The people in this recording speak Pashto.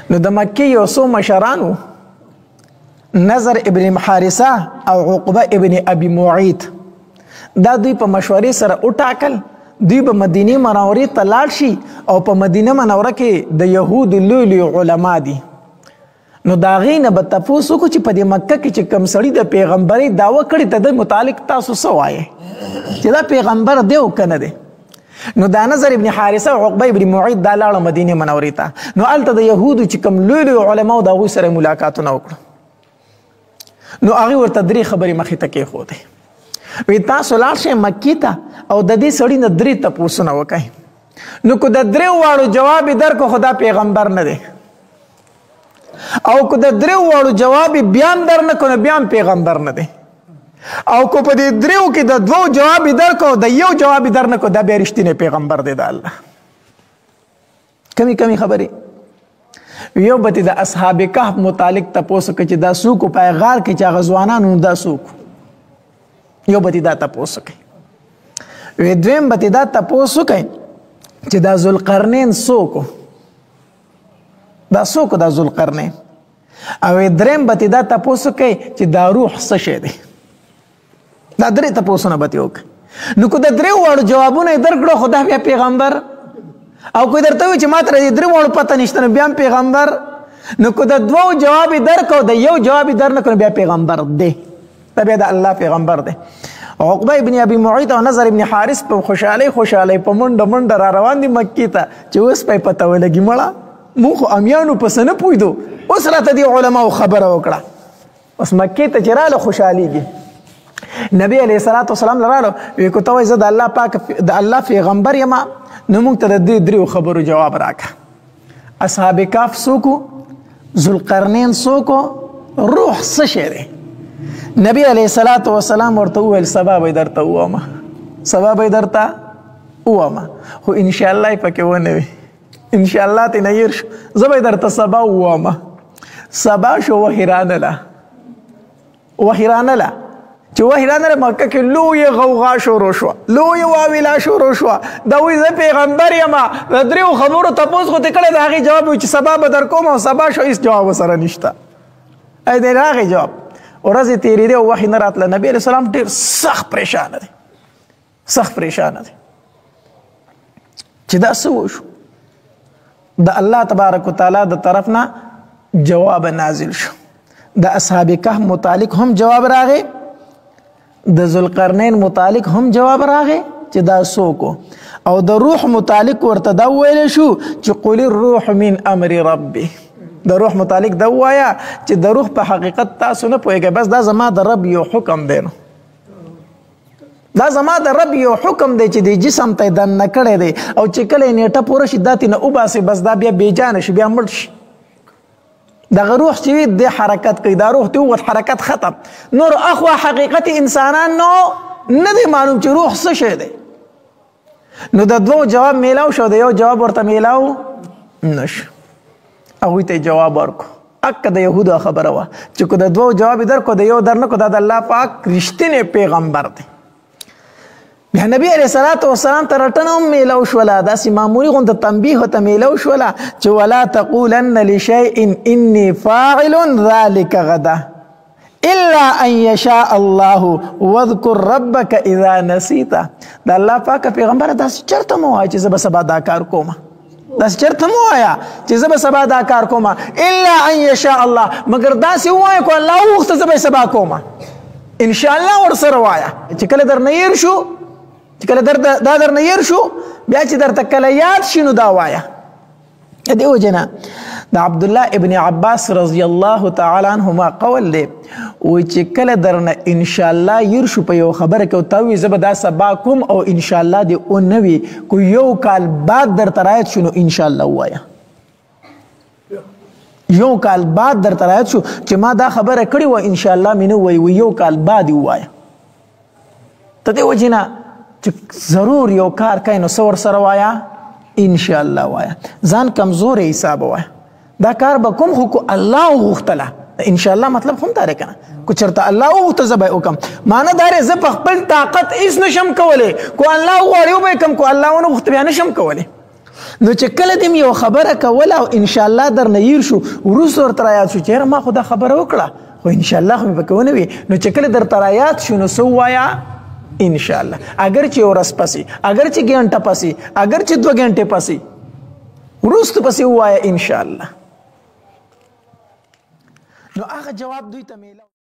نو د مکې یو څو مشرانو نظر ابن حارثه او عقبه ابن ابي معيط دا دوی په مشورې سره وټاکل دوی به مدینه منورې ته لاړ شي او په مدینه منوره کې د یهودو لوی علما دي نو د هغې نه به تپوس وکړو چې په دې مکه کې چې کوم سړي د پیغمبرۍ دعوه کړې د ده متعلق تاسو څه وایې چې دا پیغمبر دی او که نه دی نو دا نظر ابن حارثه او عقبه ابن معيط دا لاړه مدینې منورې ته نو هلته د یهودو چې کوم لوی علماو د هغوی سره ملاقاتونه وکړو نو هغې ورته درې خبرې مخې ته کېښودې وی تاسو لاړ شئ مکې ته او د دې سړي نه درې تپوسونه وکئ نو که د درېو واړو جواب یې درکړو خو دا پیغمبر نه دی او که د درېو واړو جواب یې بیا هم در نه کړو نو بیا هم پیغمبر نه دی او که په دې درېو کې د دوو جواب یې درکړو د یو جواب یې در نه کړو دا بیا رښتینی پیغمبر دی د الله کمی خبرې یو به د اصحاب کهف متعلق تپوس وکړه چې دا څوک په غار کې چې هغه ځوانان نو دا څوک یو به دا تپوس وکړي دویم به دا تپوس وکړي چې دا ذوالقرنین څوک دا څوک دا ذوالقرنین او دریم به دا تپوس وکړي چې دا روح څه شی دی دا درې تپوسونه به وکړي نو که د درېو واړو جوابونه یې درکړو خو دا بیا پیغمبر او که درته وي چې ما ته د درې واړو پته نشته نو بیا هم پیغمبر نو که د دوو جواب یې درکړو د یو جواب یې در نه کړو بیا پیغمبر دی دا بیا د الله پیغمبر دی عقبه ابن ابي معيط او نظر ابن حارث په خوشحالۍ په منډه را روان دي مکې ته چې اوس پې پته ولګي مړه مونږ خو امیانو پسې نه پوهېدو اوس راته دې علماو خبره وکړه اوس مکې ته چې راله خوشحالېږي نبی علیه الصلاة والسلام راله وی که ته وایې زه د الله پاک د الله پیغمبر یم نو موږ ته د دې درېو خبرو جواب راکړه اصحاب کهف څوک ذوالقرنین څوک روح څه شی دی نبی علیه الصلاة والسلام ورته وویل سبا به درته ووامه خو انشاءالله یې پکې ونه وي انشاءالله ترې نه هېر شو زه به یې درته سبا ووامه سبا شو وحې رانله چې وحې رانله مکه کې لویه غوغا شروع شوه لویه واویلا شروع شوه دا وایي زه پیغمبر یم د درېو خبرو تپوس خو ترې کړی د هغې جواب وي چې سبا به در کوم او سبا شو هېڅ جواب ورسره نشته د هغې جواب ورځې تېرېدې او وحې نه راتله نبي علیه السلام ډېر سخت پریشانه دی چې دا څه وشو د الله تبارک وتعالی د طرف نه جواب نازل شو د اصحاب کهف متعلق هم جواب راغی د ذوالقرنین متعلق هم جواب راغی چې دا څوک او د روح متعلق ورته دا وویلی شو چې قل الروح من امر ربي د روح متعلق دا ووایه چې د روح په حقیقت تاسو نه پوهېږئ بس دا زما د رب یو حکم دی نو دا زما د رب یو حکم دی چې د جسم ته یې دننه کړی دی او چې کله یې نیټه پوره شي دا ترې نه وباسئ بس دا بیا بېجانه شي بیا مړ شي دغه روح چې وي د حرکت کوي دا روح ته ووت حرکت ختم نور اخوا حقیقت انسانان نو نه دی معلوم چې روح څه شی دی نو د دوو جواب میلاو شو د یو جواب ورته میلاو نشو هغوی ته جواب ورکو اکه د یهودو خبره وه چې که د دوو جواب یې درکړو د یو در نه کړو دا د الله پاک رښتینی پیغمبر دی بیا نبی علیه الصلاة والسلام ته رټنه هم میلاو شوله داسې معمولي غونته تنبیه ورته میلاو شوله چې ولا تقولن لشیء انی فاعل ذلک غدا الا ان یشاء الله واذکر ربک اذا نسیت د الله پاک پیغمبره داسې چېرته مه وایه چې زه به سبا دا کار کومه داسې چېرته مه وایه چې زه به سبا دا کار کومه الا ان یشاء الله مګر داسې ووایه که الله وغوښته زه به یې سبا کومه انشاءالله ورسره وایه چې کله درنه هېر شو چې کله دا درنه هېر شو بیا چې درته کله یاد شي نو دا وایه د دې وجې نه د عبدالله ابن عباس رضی الله تعالی عنهما قول دی وایي چې کله درنه انشاءالله هېر شو په یو خبره کې ورته ووایي زه به دا سبا کوم او انشاءالله دې ونه وي که یو کال بعد درته رایت شو نو انشاءالله ووایه یو کال بعد درته رایت شو چې ما دا خبره کړې وه انشاءالله مې نه ووایي یو کال بعد یې ووایه د دې وجې نه چې ضرور یو کار کوي نو څه ورسره وایه انشاءالله وایه ځان کمزوری حساب وایه دا کار به کوم خو که الله وغوښتله انشاءالله مطلب خو هم دا دی که نه که چېرته الله وغوښته زه به یې وکړم معنه دا دی زه په خپل طاقت هېڅ نشم کولی که الله وغواړي وبه یې کړم که الله ونه غوښته بیا نشم کولی نو چې کله دې یو خبره کوله او ان شاء الله در نه هیر شو وروسته ورته رایاد شو چې ما خو دا خبره وکړه خو ان شاء الله خو مې پکې ونه وي نو چې کله درته رایاد شو نو څه ووایه ان شاء الله اگر چې یو ورځ پسې اگر چې ګنټه پسې اگر چې 2 ګنټې پسې وروسته پسې ووایه ان شاء الله نو هغه جواب دوی ته میلاو